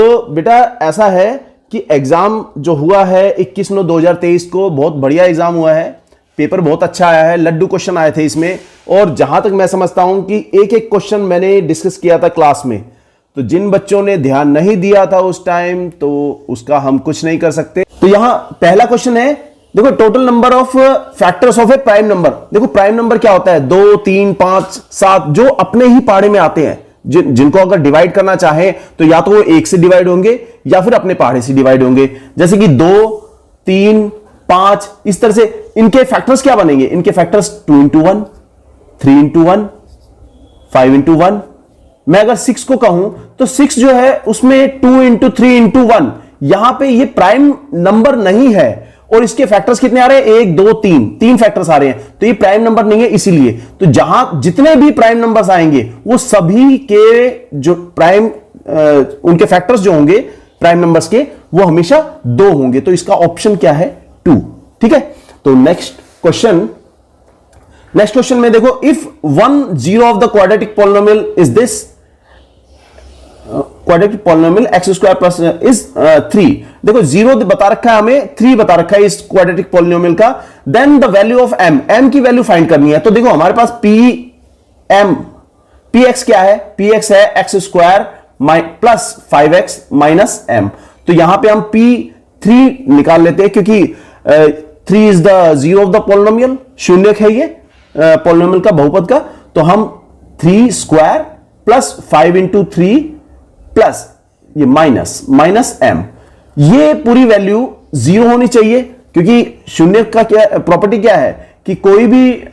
तो बेटा ऐसा है कि एग्जाम जो हुआ है 21/9/2023 को बहुत बढ़िया एग्जाम हुआ है, पेपर बहुत अच्छा आया है, लड्डू क्वेश्चन आए थे इसमें। और जहां तक मैं समझता हूं कि एक एक क्वेश्चन मैंने डिस्कस किया था क्लास में, तो जिन बच्चों ने ध्यान नहीं दिया था उस टाइम, तो उसका हम कुछ नहीं कर सकते। तो यहां पहला क्वेश्चन है, देखो total number of factors of A prime number. देखो प्राइम नंबर क्या होता है, 2, 3, 5, 7 जो अपने ही पाड़े में आते हैं, जिनको अगर डिवाइड करना चाहे तो या तो वो 1 से डिवाइड होंगे या फिर अपने पहाड़े से डिवाइड होंगे। जैसे कि 2, 3, 5, इस तरह से इनके फैक्टर्स क्या बनेंगे, इनके फैक्टर्स 2 into 1, 3 into 1, 5 into 1। मैं अगर 6 को कहूं तो 6 जो है उसमें 2 into 3 into 1, यहां पे ये प्राइम नंबर नहीं है और इसके फैक्टर्स कितने आ रहे हैं, 1, 2, 3 फैक्टर्स आ रहे हैं, तो ये प्राइम नंबर नहीं है। इसीलिए तो जहां जितने भी प्राइम नंबर्स आएंगे वो सभी के जो प्राइम उनके फैक्टर्स जो होंगे प्राइम नंबर्स के, वो हमेशा 2 होंगे। तो इसका ऑप्शन क्या है, 2। ठीक है, तो नेक्स्ट क्वेश्चन में देखो, if 1 0 of the quadratic polynomial is this quadratic polynomial x² plus is 3। देखो 0 बता रखा है हमें, 3 बता रखा है इस क्वाड्रेटिक पॉलिनोमियल का। Then the value of m की वैल्यू फाइंड करनी है। तो देखो हमारे पास px क्या है, px है x² plus 5x minus m। तो यहां पे हम p3 निकाल लेते हैं, क्योंकि 3 is the 0 of the polynomial, शून्यक है ये पॉलिनोमियल का, बहुपद का। तो हम 3² प्लस 5 into 3 प्लस ये माइनस m, ये पूरी वैल्यू 0 होनी चाहिए, क्योंकि शून्य का क्या प्रॉपर्टी क्या है कि कोई भी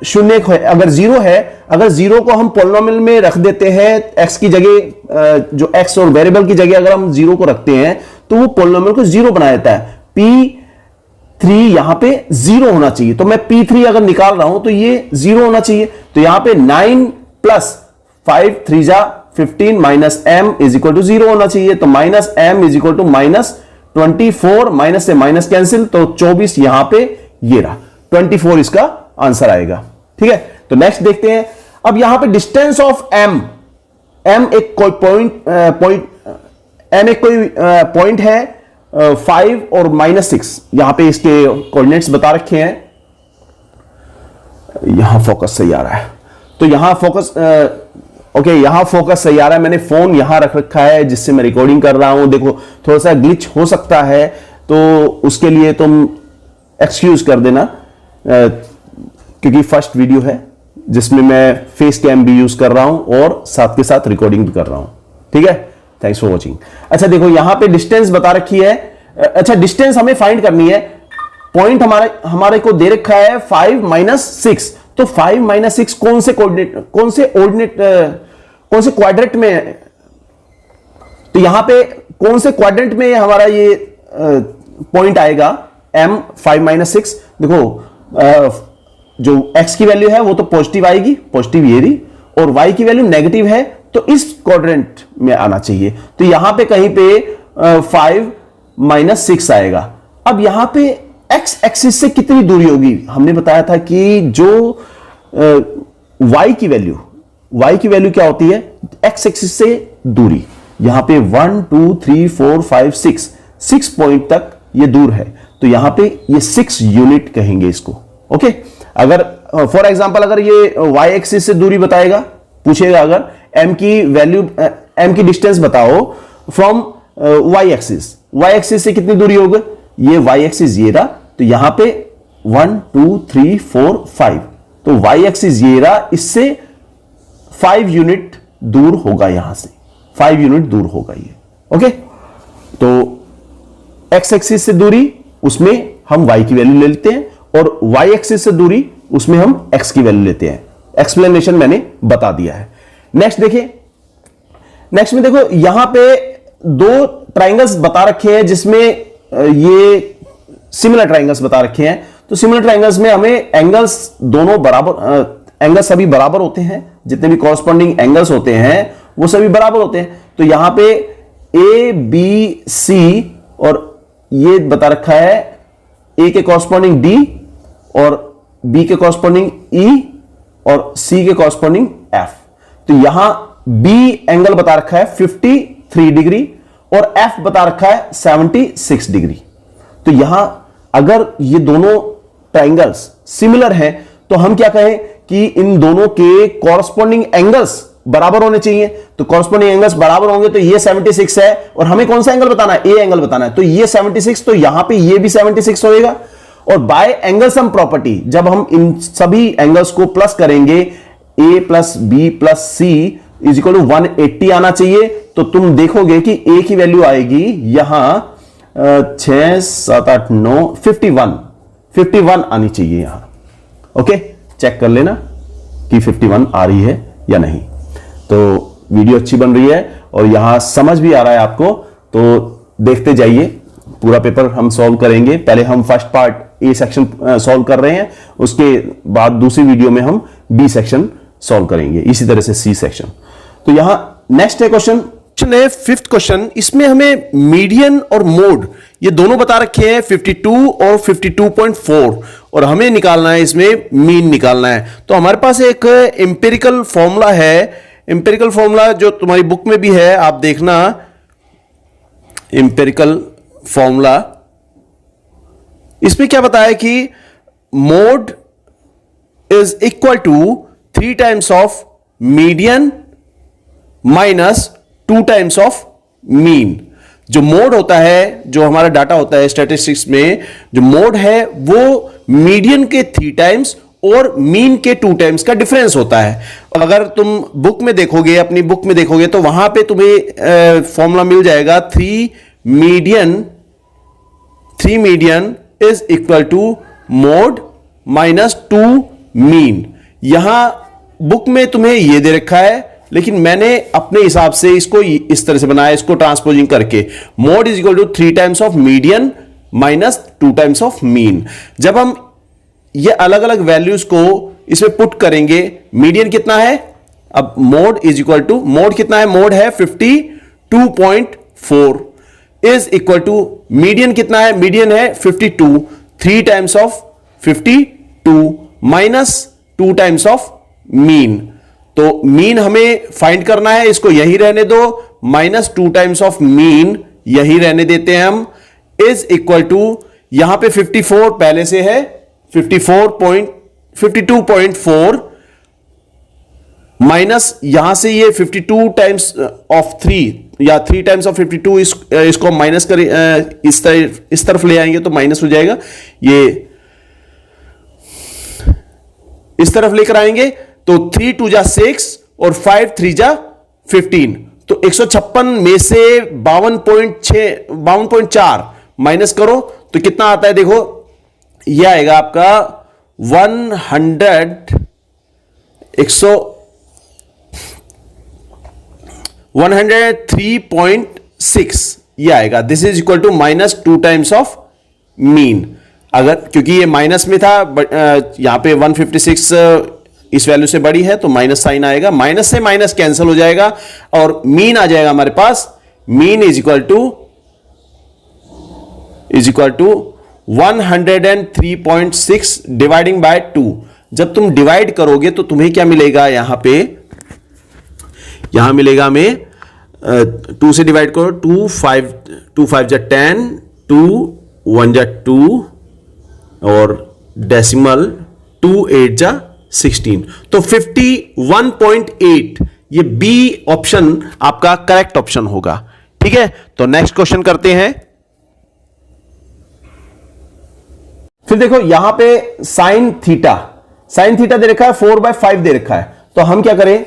शून्य है अगर 0 है, अगर 0 को हम पॉलिनोमियल में रख देते हैं x की जगह, जो x और वेरिएबल की जगह अगर हम 0 को रखते हैं तो वो पॉलिनोमियल को 0 बना देता है। p3 यहां पे 0 होना चाहिए, तो मैं p3 अगर निकाल रहा हूं तो ये 0 होना चाहिए। तो यहां पे 9 प्लस 5 3 जा 15 minus m is equal to 0 होना चाहिए। तो minus m is equal to -24, minus से माइनस कैंसिल, तो 24 यहां पे ये रहा, 24 इसका आंसर आएगा। ठीक है, तो नेक्स्ट देखते हैं। अब यहां पे डिस्टेंस ऑफ m एक कोई पॉइंट है 5 और -6, यहां पे इसके कोऑर्डिनेट्स बता रखे हैं। यहां फोकस सही आ रहा है, तो यहां फोकस ओके, यहां फोकस सही आ रहा है। मैंने फोन यहां रख रखा है जिससे मैं रिकॉर्डिंग कर रहा हूं। देखो थोड़ा सा ग्लिच हो सकता है, तो उसके लिए तुम एक्सक्यूज कर देना, क्योंकि फर्स्ट वीडियो है जिसमें मैं फेस कैम भी यूज कर रहा हूं और साथ के साथ रिकॉर्डिंग भी कर रहा हूं। ठीक है, थैंक्स फॉर वॉचिंग। अच्छा देखो यहां पे डिस्टेंस बता रखी है। अच्छा डिस्टेंस हमें फाइंड करनी है, पॉइंट हमारे को दे रखा है 5 - 6। तो 5 - 6 कौन से क्वाड्रेंट में है, तो यहां पे कौन से क्वाड्रेंट में हमारा ये पॉइंट आएगा m 5 - 6। देखो जो x की वैल्यू है वो तो पॉजिटिव आएगी, पॉजिटिव ये रही, और y की वैल्यू नेगेटिव है, तो इस क्वाड्रेंट में आना चाहिए। तो यहां पे कहीं पे 5 - 6 आएगा। अब यहां पे x एक्सिस से कितनी दूरी होगी, हमने बताया था कि जो y की वैल्यू क्या होती है, x एक्सिस से दूरी। यहां पे 1 2 3 4 5 6 पॉइंट तक ये दूर है, तो यहां पे ये 6 यूनिट कहेंगे इसको। ओके, अगर फॉर एग्जांपल अगर ये y एक्सिस से दूरी बताएगा, पूछेगा अगर m की डिस्टेंस बताओ फ्रॉम y एक्सिस से कितनी दूरी होगी, ये y एक्सिस ये रहा, तो यहां पे 1 2 3 4 5, तो y एक्सिस ये रहा, इससे 5 यूनिट दूर होगा, यहां से 5 यूनिट दूर होगा ये। ओके, तो x एक्सिस से दूरी उसमें हम y की वैल्यू ले लेते हैं, और y एक्सिस से दूरी उसमें हम x की वैल्यू लेते हैं। एक्सप्लेनेशन मैंने बता दिया है। नेक्स्ट देखिए, नेक्स्ट में देखो यहां पे 2 ट्राइंगल्स बता रखे हैं, जिसमें ये सिमिलर ट्राइंगल्स बता रखे हैं। तो सिमिलर ट्राइंगल्स में हमें एंगल्स दोनों बराबर, एंगल्स सभी बराबर होते हैं, जितने भी कॉरस्पॉन्डिंग एंगल्स होते हैं वो सभी बराबर होते हैं। तो यहां पे ए बी सी, और ये बता रखा है ए के कॉरस्पॉन्डिंग डी, और बी के कॉरस्पॉन्डिंग ई, और सी के कॉरस्पॉन्डिंग एफ। तो यहां बी एंगल बता रखा है 53 डिग्री, और F बता रखा है 76 डिग्री। तो यहां अगर ये दोनों ट्राइंगल्स सिमिलर हैं तो हम क्या कहें कि इन दोनों के कॉरस्पॉन्डिंग एंगल्स बराबर होने चाहिए। तो कॉरस्पॉन्डिंग एंगल्स बराबर होंगे तो ये 76 है और हमें कौन सा एंगल बताना है, ए एंगल बताना है। तो ये 76, तो यहां पे ये भी 76 होएगा। और बाय एंगल सम प्रॉपर्टी जब हम इन सभी एंगल्स को प्लस करेंगे, a plus b plus c is equal to 180 आना चाहिए। तो तुम देखोगे कि ए की वैल्यू आएगी यहां 6 7 8 9 51 आनी चाहिए यहां। ओके, चेक कर लेना कि 51 आ रही है या नहीं। तो वीडियो अच्छी बन रही है और यहां समझ भी आ रहा है आपको, तो देखते जाइए। पूरा पेपर हम सॉल्व करेंगे। पहले हम first part A section solve कर रहे हैं, उसके बाद दूसरी वीडियो में हम बी सेक्शन सॉल्व करेंगे, इसी तरह से सी सेक्शन। तो यहां नेक्स्ट है क्वेश्चन है फिफ्थ क्वेश्चन। इसमें हमें मीडियन और मोड ये दोनों बता रखे हैं 52 और 52.4 और हमें निकालना है इसमें मीन निकालना है। तो हमारे पास एक एम्पिरिकल फॉर्मूला है, एम्पिरिकल फॉर्मूला जो तुम्हारी बुक में भी है, आप देखना एम्पिरिकल फॉर्मूला। इसमें क्या बताया कि mode is equal to 3 times of median minus 2 times of mean. जो मोड होता है, जो हमारा डाटा होता है स्टैटिस्टिक्स में, जो मोड है वो मीडियन के 3 टाइम्स और मीन के 2 टाइम्स का डिफरेंस होता है। अगर तुम बुक में देखोगे, अपनी बुक में देखोगे तो वहां पे तुम्हें फॉर्मूला मिल जाएगा 3 median is equal to mode minus 2 mean. यहां बुक में तुम्हें यह दे रखा है, लेकिन मैंने अपने हिसाब से इसको इस तरह से बनाया, इसको ट्रांसपोजिंग करके mode is equal to 3 times of median minus 2 times of mean. जब हम ये अलग अलग वैल्यूज को इसमें पुट करेंगे, मीडियन कितना है, अब mode is equal to, mode कितना है, मोड है 52.4 इज इक्वल टू मीडियन कितना है, मीडियन है 52, 3 times of 52 minus 2 times of mean. तो मीन हमें फाइंड करना है, इसको यही रहने दो, माइनस 2 टाइम्स ऑफ मीन यही रहने देते हैं हम, इज इक्वल टू यहां पे 54 पहले से है, 52.4 माइनस यहां से ये 52 टाइम्स ऑफ 3 या 3 टाइम्स ऑफ 52, इसको माइनस करें, इस तरफ ले आएंगे तो माइनस हो जाएगा, ये इस तरफ लेकर आएंगे तो 3 2 जा 6 और 5 3 जा 15। तो 156 में से 52.4 माइनस करो तो कितना आता है, देखो यह आएगा आपका 103.6 ये आएगा। This is equal to minus 2 times of mean. अगर क्योंकि ये माइनस में था, यहां पे 156 इस वैल्यू से बड़ी है तो माइनस साइन आएगा, माइनस से माइनस कैंसिल हो जाएगा और मीन आ जाएगा हमारे पास। Mean is equal to 103.6 dividing by 2। जब तुम डिवाइड करोगे तो तुम्हें क्या मिलेगा, यहां मिलेगा हमें 2 से डिवाइड करो, 2 5 जा 10, 2 1 जा 2 और डेसिमल 2 8 जा 16। तो 51.8 ये बी ऑप्शन आपका करेक्ट ऑप्शन होगा। ठीक है, तो नेक्स्ट क्वेश्चन करते हैं। फिर देखो यहां पे साइन थीटा दे रखा है, 4/5 दे रखा है। तो हम क्या करें,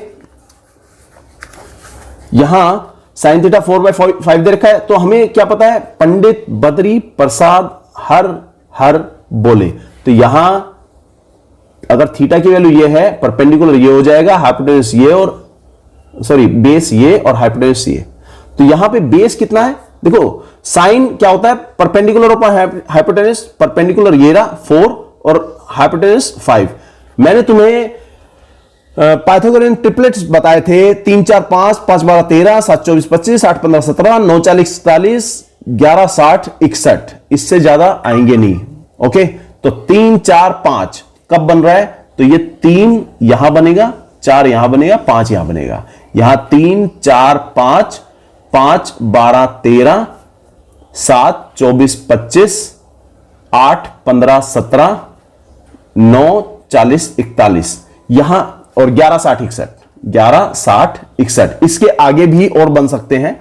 यहां साइन थीटा 4/5 दे रखा है, तो हमें क्या पता है, पंडित बद्री प्रसाद हर बोले। तो यहां अगर थीटा की वैल्यू ये है, परपेंडिकुलर ये हो जाएगा, हाइपोटेन्यूस ये और बेस ये और हाइपोटेन्यूस ये। तो यहां पे बेस कितना है, देखो साइन क्या होता है, परपेंडिकुलर ऊपर हाइपोटेन्यूस, परपेंडिकुलर ये रहा 4 और हाइपोटेन्यूस 5। मैंने तुम्हें पाइथागोरियन ट्रिपलेट्स बताए थे, 3 4 5, 5 12 13, 7 24 25, 8 15 17, 9 40 44, 11 60 61। इससे ज्यादा आएंगे नहीं। ओके, तो 3 4 5 कब बन रहा है, तो ये 3 यहां बनेगा, 4 यहां बनेगा, 5 यहां बनेगा। यहां 3 4 5 5 12 13, 7 24 25, 8 15 17, 9 40 41, यहां और 11 60 61, 11 60 61, इसके आगे भी और बन सकते हैं।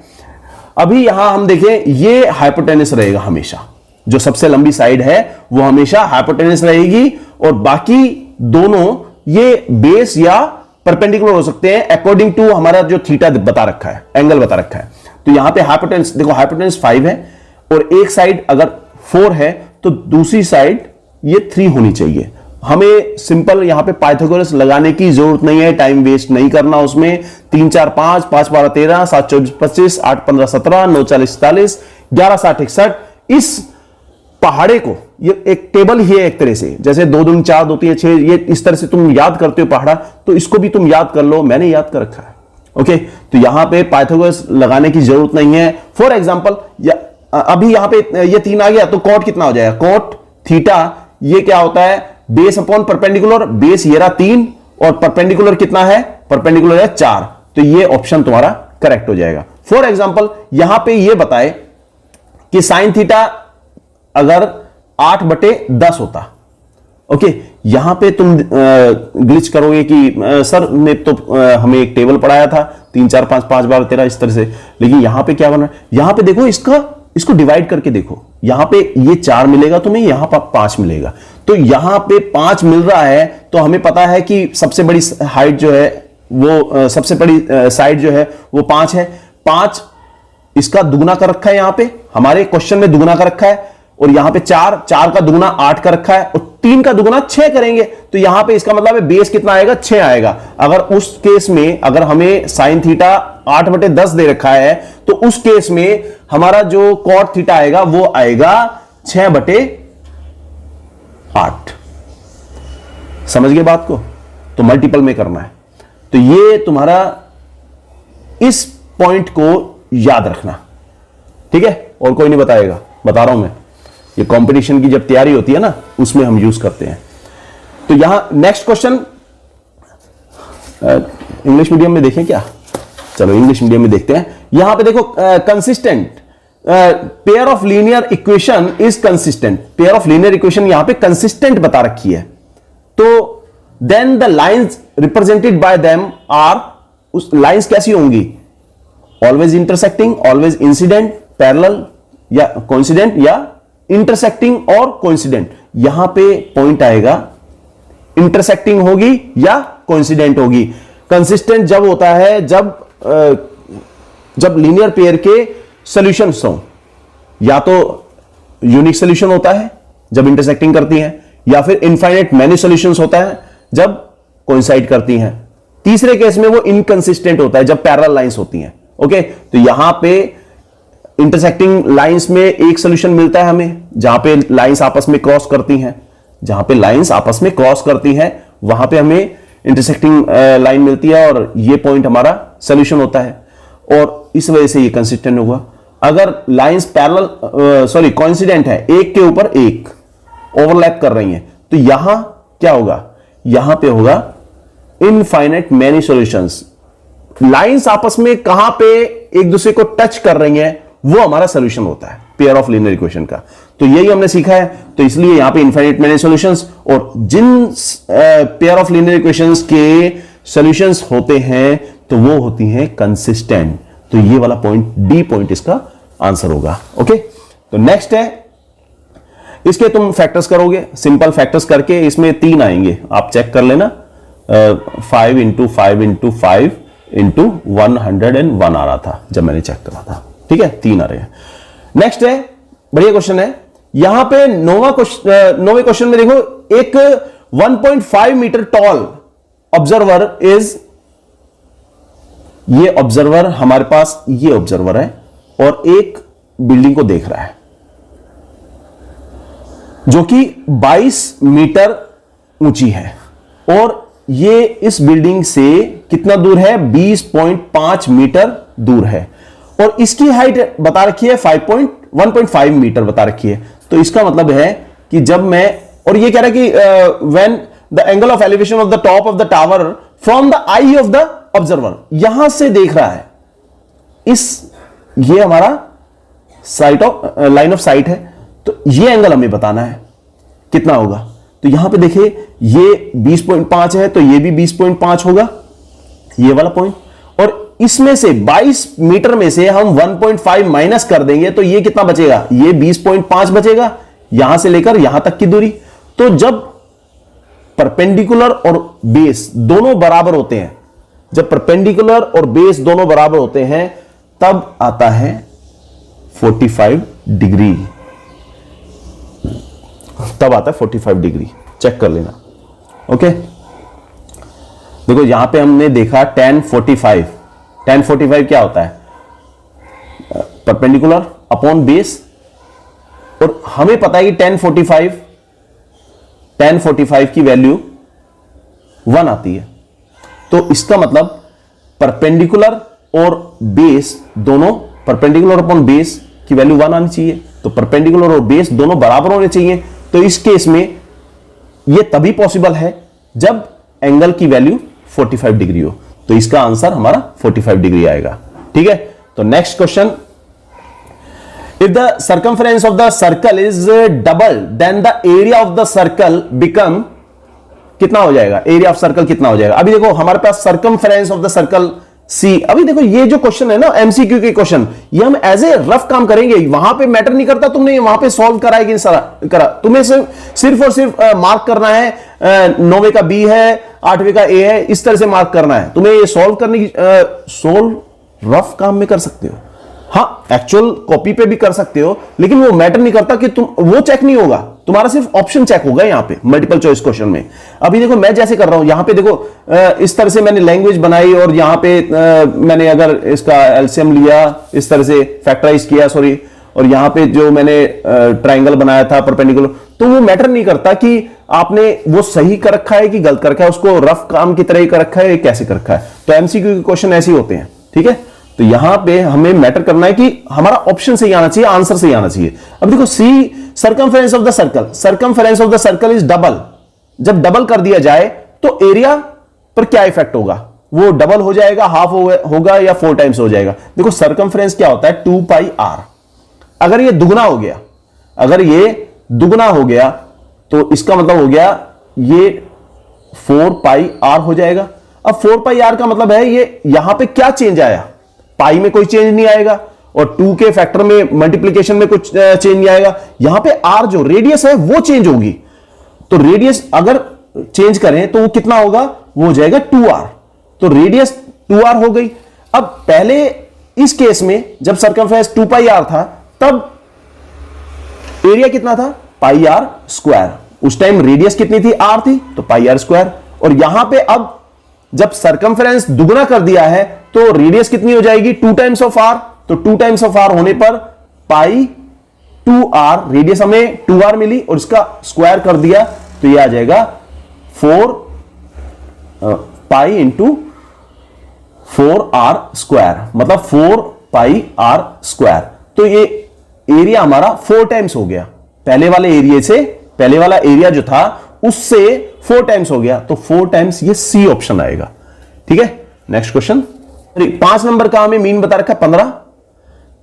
अभी यहां हम देखें, ये हाइपोटेनस रहेगा हमेशा, जो सबसे लंबी साइड है वो हमेशा हाइपोटेनस रहेगी, और बाकी दोनों ये बेस या परपेंडिकुलर हो सकते हैं अकॉर्डिंग टू हमारा जो थीटा बता रखा है, एंगल बता रखा है। तो यहां पे हाइपोटेनस देखो, हाइपोटेनस 5 है और एक साइड अगर 4 है तो दूसरी साइड ये 3 होनी चाहिए। हमें सिंपल यहां पे पाइथागोरस लगाने की जरूरत नहीं है, टाइम वेस्ट नहीं करना उसमें। 3 4 5, 5 12 13, 7 24 25, 8 15 17, 9 40 41, 11 60 61, इस पहाड़े को, ये एक टेबल ही है एक तरह से, जैसे 2 दूनी 4, 2 3 6, ये इस तरह से तुम याद करते हो पहाड़ा, तो इसको भी तुम याद कर लो, मैंने याद कर रखा है। ओके, तो यहां पे पाइथागोरस लगाने की जरूरत नहीं है। फॉर एग्जांपल अभी यहां पे ये 3 आ गया, तो कॉट कितना हो जाएगा, कॉट थीटा, ये क्या होता है, बेस अपॉन परपेंडिकुलर, बेस ये रहा 3 और परपेंडिकुलर कितना है, परपेंडिकुलर है 4, तो ये ऑप्शन तुम्हारा करेक्ट हो जाएगा। फॉर एग्जांपल यहां पे ये बताए कि साइन थीटा अगर 8/10 होता, ओके, यहां पे तुम ग्लिच करोगे कि सर ने तो हमें एक टेबल पढ़ाया था 3 4 5 5 12 13 इस तरह से, लेकिन यहां पे क्या बना, यहां पे देखो इसको डिवाइड करके देखो, यहां पे ये 4 मिलेगा तुम्हें, यहां पर 5 मिलेगा, तो यहां पे 5 मिल रहा है, तो हमें पता है कि सबसे बड़ी हाइट जो है वो सबसे बड़ी साइड जो है वो 5 है। 5 इसका दुगना कर रखा है, यहां पे हमारे क्वेश्चन में दुगना कर रखा है, और यहां पे 4 का दुगना 8 का रखा है, और 3 का दुगना 6 करेंगे, तो यहां पे इसका मतलब है बेस कितना आएगा, 6 आएगा। अगर उस केस में अगर हमें साइन थीटा 8/10 दे रखा है, तो उस केस में हमारा जो कॉट थीटा आएगा वो आएगा 6/8। समझ गए बात को, तो मल्टीपल में करना है, तो ये तुम्हारा इस पॉइंट को याद रखना, ठीक है, और कोई नहीं बताएगा, बता रहा हूं मैं, ये कंपटीशन की जब तैयारी होती है ना, उसमें हम यूज करते हैं। तो यहां नेक्स्ट क्वेश्चन इंग्लिश मीडियम में देखें क्या, चलो इंग्लिश मीडियम में देखते हैं। यहां पे देखो consistent pair of linear equation is consistent, pair of linear equation यहां पे कंसिस्टेंट बता रखी है, तो then the lines represented by them are, उस लाइंस कैसी होंगी, always intersecting, always incident, parallel या कोइंसिडेंट, या इंटरसेक्टिंग और कोइंसिडेंट। यहां पे पॉइंट आएगा इंटरसेक्टिंग होगी या कोइंसिडेंट होगी। कंसिस्टेंट जब होता है जब लीनियर पेयर के सॉल्यूशंस हो, या तो यूनिक सॉल्यूशन होता है जब इंटरसेक्टिंग करती हैं, या फिर इनफाइनाइट मैनी सॉल्यूशंस होता है जब कोइंसाइड करती हैं। तीसरे केस में वो इनकंसिस्टेंट होता है जब पैरेलल लाइंस होती हैं। ओके, तो यहां पे इंटरसेक्टिंग लाइंस में एक सॉल्यूशन मिलता है हमें, जहां पे लाइंस आपस में क्रॉस करती हैं, जहां पे लाइंस आपस में क्रॉस करती हैं वहां पे हमें इंटरसेक्टिंग लाइन मिलती है, और ये पॉइंट हमारा सॉल्यूशन होता है, और इस वजह से ये कंसिस्टेंट होगा। अगर लाइंस पैरेलल कोइंसिडेंट है, एक के ऊपर एक ओवरलैप कर रही हैं, तो यहां क्या होगा, यहां पे होगा इनफाइनाइट मैनी सॉल्यूशंस। लाइंस आपस में कहां पे एक दूसरे को टच कर रही हैं, वो हमारा सॉल्यूशन होता है पेयर ऑफ लीनियर इक्वेशन का। तो यही हमने सीखा है, तो इसलिए यहां पे इनफाइनाइट मैनी सॉल्यूशंस, और जिन पेयर ऑफ लीनियर इक्वेशंस के सॉल्यूशंस होते हैं तो वो होती हैं कंसिस्टेंट। तो ये वाला पॉइंट, डी पॉइंट इसका आंसर होगा। ओके, तो नेक्स्ट है, इसके तुम फैक्टर्स करोगे, सिंपल फैक्टर्स करके इसमें 3 आएंगे, आप चेक कर लेना। 5 इंटू 5 इंटू 5 इंटू 101 आ रहा था जब मैंने चेक करा था, ठीक है, 3 आ रहे हैं। नेक्स्ट है, बढ़िया क्वेश्चन है, यहां पे 9वें क्वेश्चन में देखो, एक 1.5 मीटर टॉल ऑब्जर्वर इज, ये ऑब्जर्वर हमारे पास, ये ऑब्जर्वर है और एक बिल्डिंग को देख रहा है जो कि 22 मीटर ऊंची है, और ये इस बिल्डिंग से कितना दूर है, 20.5 मीटर दूर है, और इसकी हाइट बता रखी है 1.5 मीटर बता रखी है। तो इसका मतलब है कि जब मैं, और ये कह रहा है कि when the angle of elevation of the top of the tower from the I of the observer, यहां से देख रहा है, इस ये हमारा लाइन ऑफ साइट है, तो ये एंगल हमें बताना है कितना होगा। तो यहां पे देखिए ये 20.5 है, तो ये भी 20.5 होगा, ये वाला पॉइंट। और इसमें से 22 मीटर में से हम 1.5 माइनस कर देंगे, तो ये कितना बचेगा, ये 20.5 बचेगा, यहां से लेकर यहां तक की दूरी। तो जब परपेंडिकुलर और बेस दोनों बराबर होते हैं, जब परपेंडिकुलर और बेस दोनों बराबर होते हैं, तब आता है 45 डिग्री, तब आता है 45 डिग्री। चेक कर लेना। ओके, देखो यहां पे हमने देखा tan 45, tan 45 क्या होता है, परपेंडिकुलर अपॉन बेस, और हमें पता है कि tan 45 की वैल्यू 1 आती है। तो इसका मतलब परपेंडिकुलर और बेस दोनों, परपेंडिकुलर अपॉन बेस की वैल्यू 1 आनी चाहिए। तो परपेंडिकुलर और बेस दोनों बराबर होने चाहिए। तो इस केस में यह तभी पॉसिबल है जब एंगल की वैल्यू 45 डिग्री हो। तो इसका आंसर हमारा 45 डिग्री आएगा। ठीक है, तो next question, if the circumference of the circle is double then the area of the circle become, कितना हो जाएगा, एरिया ऑफ सर्कल कितना हो जाएगा। अभी देखो हमारे पास सर्कमफ्रेंस ऑफ द सर्कल सी, अभी देखो ये जो क्वेश्चन है ना एमसीक्यू के क्वेश्चन, ये हम एज ए रफ काम करेंगे, वहां पे मैटर नहीं करता तुमने वहां पे सॉल्व करा है कि करा, तुम्हें सिर्फ और सिर्फ मार्क करना है, 9वें का बी है, 8वें का ए है, इस तरह से मार्क करना है तुम्हें। ये सॉल्व करने की सोल्व रफ काम में कर सकते हो, हाँ एक्चुअल कॉपी पे भी कर सकते हो, लेकिन वो मैटर नहीं करता कि तुम, वो चेक नहीं होगा, तुम्हारा सिर्फ ऑप्शन चेक होगा यहां पे मल्टीपल चॉइस क्वेश्चन में। अभी देखो मैं जैसे कर रहा हूं, यहां पे देखो इस तरह से मैंने लैंग्वेज बनाई, और यहां पे मैंने अगर इसका एलसीएम लिया, इस तरह से फैक्टराइज किया, सॉरी, और यहां पे जो मैंने ट्राइंगल बनाया था परपेंडिकुलर, तो वो मैटर नहीं करता कि आपने वो सही कर रखा है कि गलत कर रखा है, उसको रफ काम की तरह ही कर रखा है, कैसे कर रखा है। तो एमसीक्यू के क्वेश्चन ऐसे ही होते हैं। ठीक है, तो यहां पे हमें मैटर करना है कि हमारा ऑप्शन सही आना चाहिए, आंसर सही आना चाहिए। अब देखो c, circumference of the circle, circumference of the circle is double, जब डबल कर दिया जाए तो एरिया पर क्या इफेक्ट होगा, वो डबल हो जाएगा, हाफ होगा या 4 टाइम्स हो जाएगा। देखो सर्कमफ्रेंस क्या होता है, 2 पाई आर। अगर ये दुगना हो गया, अगर ये दुगना हो गया तो इसका मतलब हो गया ये 4 पाई आर हो जाएगा। अब 4 पाई आर का मतलब है ये यहां पे क्या चेंज आया, पाई में कोई चेंज नहीं आएगा, और 2 के फैक्टर में मल्टीप्लिकेशन में कुछ चेंज नहीं आएगा। यहां पे आर जो रेडियस है वो चेंज होगी, तो रेडियस अगर चेंज करें तो वो कितना होगा, वो हो जाएगा 2r। तो रेडियस 2r हो गई। अब पहले इस केस में जब सर्कमफ्रेंस 2 पाई आर था, तब एरिया कितना था, पाई आर स्क्वायर। उस टाइम रेडियस कितनी थी, r थी, तो पाई आर स्क्वायर। और यहां पे अब जब सर्कमफ्रेंस दुगना कर दिया है तो रेडियस कितनी हो जाएगी, 2 टाइम्स ऑफ r। तो 2 टाइम्स ऑफ r होने पर पाई 2r, रेडियस हमें 2r मिली और इसका स्क्वायर कर दिया, तो ये आ जाएगा 4 पाई इंटू 4r स्क्वायर, मतलब 4 पाई r स्क्वायर। तो ये एरिया हमारा 4 टाइम्स हो गया, पहले वाले एरिया से, पहले वाला एरिया जो था उससे 4 टाइम्स हो गया, तो 4 टाइम्स ये सी ऑप्शन आएगा। ठीक है, नेक्स्ट क्वेश्चन, 5 नंबर का हमें मीन बता रखा है 15,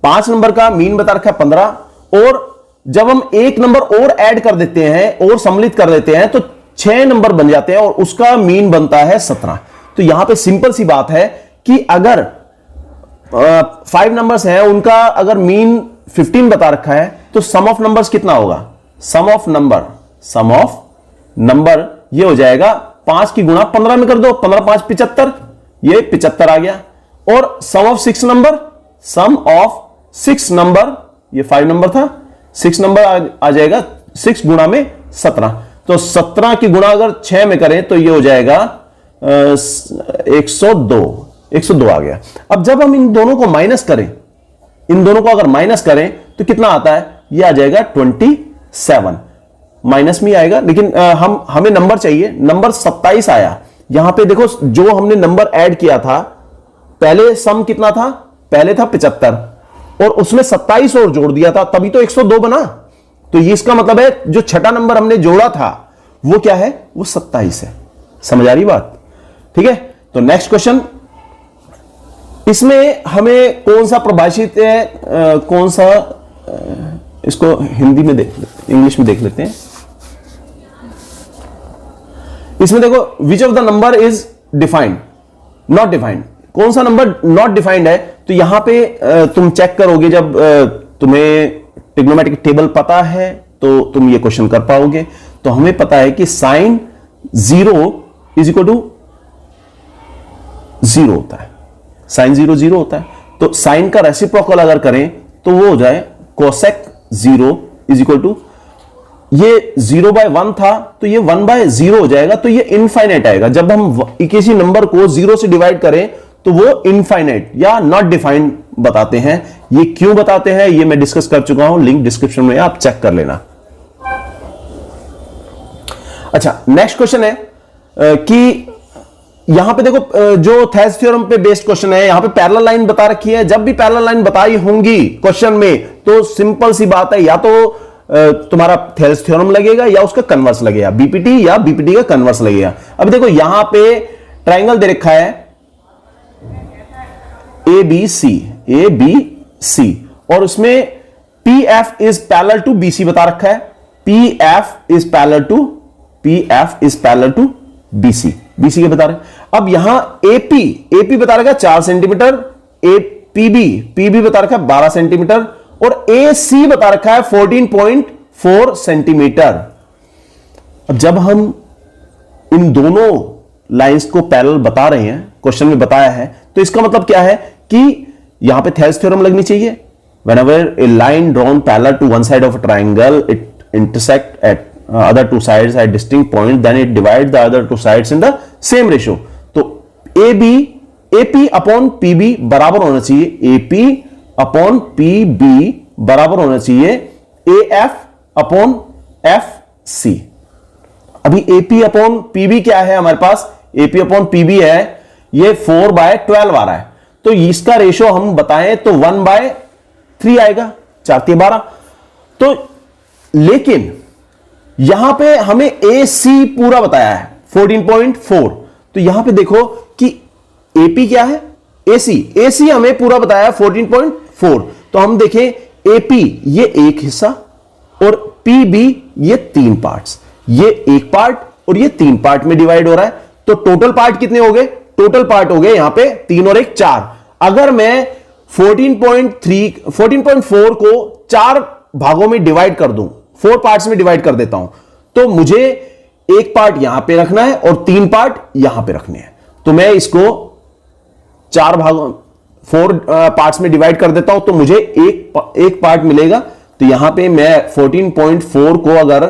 5 नंबर का मीन बता रखा है 15, और जब हम एक नंबर और ऐड कर देते हैं और सम्मिलित कर देते हैं तो 6 नंबर बन जाते हैं और उसका मीन बनता है 17। तो यहां पे सिंपल सी बात है कि अगर 5 नंबर्स हैं, उनका अगर मीन 15 बता रखा है, तो सम ऑफ नंबर्स कितना होगा, सम ऑफ नंबर ये हो जाएगा 5 की गुणा 15 में कर दो, 15 5 75, ये 75 आ गया। और sum of 6 number, sum of 6 number, ये 5 नंबर था, 6 नंबर आ जाएगा 6 गुणा में 17, तो 17 की गुणा अगर 6 में करें तो ये हो जाएगा 102 आ गया। अब जब हम इन दोनों को माइनस करें, इन दोनों को अगर माइनस करें तो कितना आता है, ये आ जाएगा 27, माइनस में आएगा, लेकिन हमें नंबर चाहिए, नंबर 27 आया। यहां पे देखो जो हमने नंबर ऐड किया था, पहले सम कितना था, पहले था 75 और उसमें 27 और जोड़ दिया था, तभी तो 102 बना। तो ये इसका मतलब है जो छठा नंबर हमने जोड़ा था वो क्या है, वो 27 है। समझ आ रही बात? ठीक है, तो नेक्स्ट क्वेश्चन, इसमें हमें कौन सा परिभाषित है, कौन सा, इसको हिंदी में इंग्लिश में देख लेते हैं। इसमें देखो which of the number is defined, not defined, कौन सा नंबर नॉट डिफाइंड है। तो यहां पे तुम चेक करोगे, जब तुम्हें ट्रिग्नोमेट्रिक टेबल पता है तो तुम ये क्वेश्चन कर पाओगे। तो हमें पता है कि साइन 0 इज इक्वल टू 0 होता है, साइन 0 0 होता है। तो साइन का रेसिप्रोकल अगर करें तो वो हो जाए कोसेक 0 इज इक्वल टू, ये 0/1 था तो ये 1/0 हो जाएगा। तो ये इनफाइनाइट आएगा। जब हम किसी नंबर को 0 से डिवाइड करें तो वो इनफाइनाइट या नॉट डिफाइंड बताते हैं। ये क्यों बताते हैं ये मैं डिस्कस कर चुका हूं, लिंक डिस्क्रिप्शन में, आप चेक कर लेना। अच्छा, नेक्स्ट क्वेश्चन है कि यहां पे देखो जो थेल्स थ्योरम पे बेस्ड क्वेश्चन है, यहां पे पैरेलल लाइन बता रखी है। जब भी पैरेलल लाइन बताई होंगी क्वेश्चन में तो सिंपल सी बात है, या तो तुम्हारा थेल्स थ्योरम लगेगा या उसका कन्वर्स लगेगा, बीपीटी या बीपीटी का कन्वर्स लगेगा। अब देखो यहां पे ट्राइंगल दे रखा है ए बी सी, और उसमें P F is parallel to B C बता रखा है। P F is parallel to B C के बता रहे। अब यहां एपी बता रखा है 4 सेंटीमीटर, पीबी बता रखा है 12 सेंटीमीटर, और ए सी बता रखा है 14.4 सेंटीमीटर। अब जब हम इन दोनों लाइंस को पैरेलल बता रहे हैं, क्वेश्चन में बताया है, तो इसका मतलब क्या है कि यहां पे थेल्स थ्योरम लगनी चाहिए। whenever a line drawn parallel to one side of a triangle, it intersect at other two sides at distinct point, then it divides the other two sides in the same ratio. तो AP upon PB बराबर होना चाहिए, AP upon PB बराबर होना चाहिए AF upon FC। अभी AP upon PB क्या है हमारे पास, AP अपॉन PB है, ये 4/12 आ रहा है। तो इसका रेशो हम बताएं तो 1/3 आएगा, 4×12। तो लेकिन यहां पे हमें AC पूरा बताया है 14.4। तो यहां पे देखो कि AP क्या है, AC हमें पूरा बताया 14.4। तो हम देखें AP ये एक हिस्सा और PB ये 3 पार्ट्स, ये एक पार्ट और ये 3 पार्ट में डिवाइड हो रहा है। तो टोटल पार्ट कितने हो गए, टोटल पार्ट हो गए यहां पे 3 और 1 4। अगर मैं 14.4 को 4 भागों में डिवाइड कर दूं, 4 पार्ट्स में डिवाइड कर देता हूं, तो मुझे एक पार्ट यहां पे रखना है और 3 पार्ट यहां पे रखने हैं। तो मैं इसको 4 भागों 4 पार्ट्स में डिवाइड कर देता हूं तो मुझे एक पार्ट मिलेगा। तो यहां पे मैं 14.4 को अगर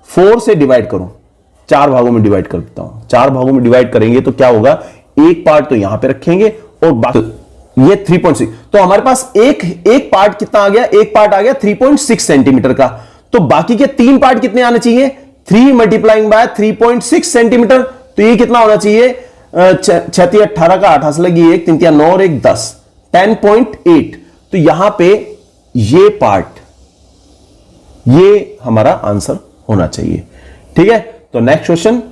4 से डिवाइड करूं, 4 भागों में डिवाइड कर देता हूं, 4 भागों में डिवाइड करेंगे तो क्या होगा, एक पार्ट तो यहां पे रखेंगे और बाकी ये 3.6। तो हमारे पास एक पार्ट कितना आ गया, एक पार्ट आ गया 3.6 सेंटीमीटर का। तो बाकी के 3 पार्ट कितने आने चाहिए, 3 मल्टीप्लाइंग बाय 3.6 सेंटीमीटर। तो ये कितना होना चाहिए, 6 18 का 8 से लगी 1 3 9 और 1 10, 10.8। तो यहां पे ये पार्ट, ये हमारा आंसर होना चाहिए। ठीक है, तो नेक्स्ट क्वेश्चन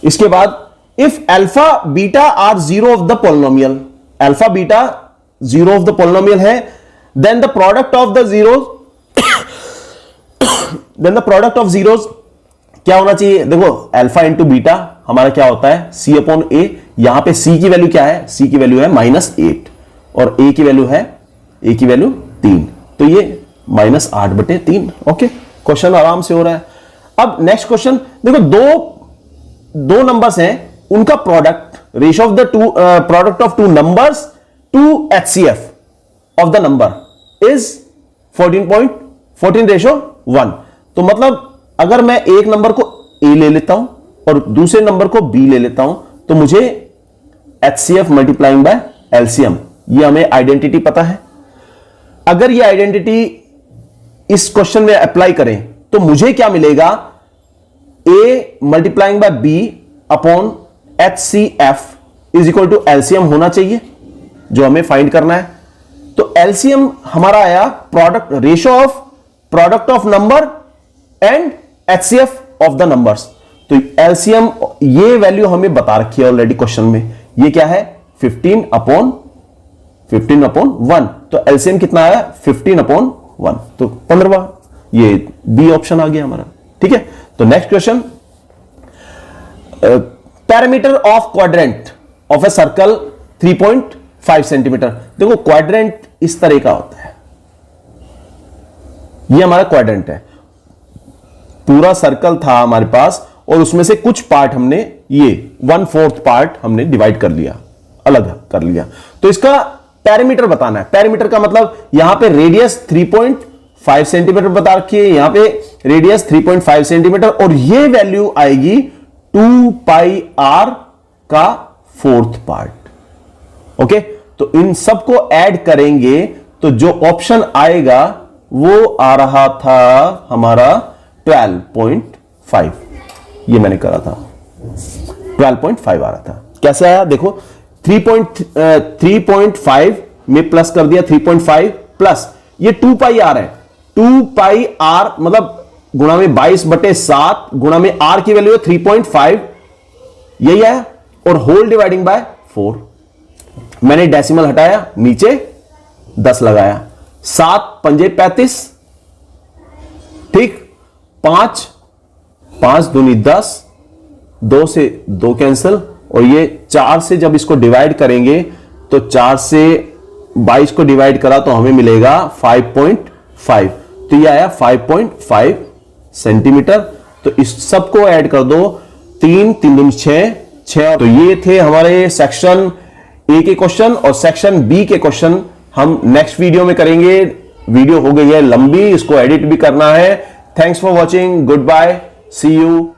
इसके बाद, if alpha beta are 0 of the polynomial, alpha beta 0 of the polynomial है, then the product of the zeros क्या होना चाहिए। देखो अल्फा इंटू बीटा हमारा क्या होता है, C अपॉन ए। यहां पे C की वैल्यू क्या है, C की वैल्यू है -8 और A की वैल्यू है, A की वैल्यू 3। तो ये -8/3। ओके, क्वेश्चन आराम से हो रहा है। अब नेक्स्ट क्वेश्चन देखो, दो नंबर्स हैं, उनका product, ratio of the product of 2 numbers to HCF of the number is 14.1। तो मतलब अगर मैं एक नंबर को A ले लेता हूं और दूसरे नंबर को B ले लेता हूं तो मुझे HCF मल्टीप्लाइंग बाय LCM, ये हमें आइडेंटिटी पता है। अगर ये आइडेंटिटी इस क्वेश्चन में अप्लाई करें तो मुझे क्या मिलेगा, A multiplying by B upon HCF is equal to LCM होना चाहिए, जो हमें फाइंड करना है। तो LCM हमारा आया product, ratio of product of number and HCF of the numbers. तो LCM ये वैल्यू हमें बता रखी है ऑलरेडी क्वेश्चन में, ये क्या है 15 अपॉन 15/1, तो एलसीएम कितना आया 15/1, तो 15, ये बी ऑप्शन आ गया हमारा। ठीक है, तो next question, parameter of quadrant of a circle 3.5 centimetre. देखो क्वाड्रेंट इस तरह का होता है, ये हमारा क्वाड्रेंट है, पूरा सर्कल था हमारे पास और उसमें से कुछ पार्ट हमने ये 1/4 पार्ट हमने डिवाइड कर लिया, अलग कर लिया, तो इसका पैरामीटर बताना है। पैरामीटर का मतलब यहां पे रेडियस 3.5 सेंटीमीटर बता रखी है, यहां पे रेडियस 3.5 सेंटीमीटर और ये वैल्यू आएगी 2πr का 4th पार्ट। ओके, तो इन सबको ऐड करेंगे तो जो ऑप्शन आएगा वो आ रहा था हमारा 12.5, ये मैंने करा था 12.5 आ रहा था। कैसे आया देखो, 3.5 में प्लस कर दिया 3.5 प्लस ये 2πr है, 2πr मतलब गुणा में 22/7 गुणा में r की वैल्यू है 3.5, यही है, और होल डिवाइडिंग बाय 4। मैंने डेसिमल हटाया, नीचे 10 लगाया, 7 पंजे 35, ठीक, 5 दूनी 10, 2 से 2 कैंसिल, और ये 4 से जब इसको डिवाइड करेंगे तो 4 से 22 को डिवाइड करा तो हमें मिलेगा 5.5, तो ये आया 5.5 सेंटीमीटर। तो इस सबको ऐड कर दो, 3 दूनी 6। तो ये थे हमारे सेक्शन ए के क्वेश्चन, और सेक्शन बी के क्वेश्चन हम नेक्स्ट वीडियो में करेंगे। वीडियो हो गई है लंबी, इसको एडिट भी करना है। Thanks for watching, goodbye, see you.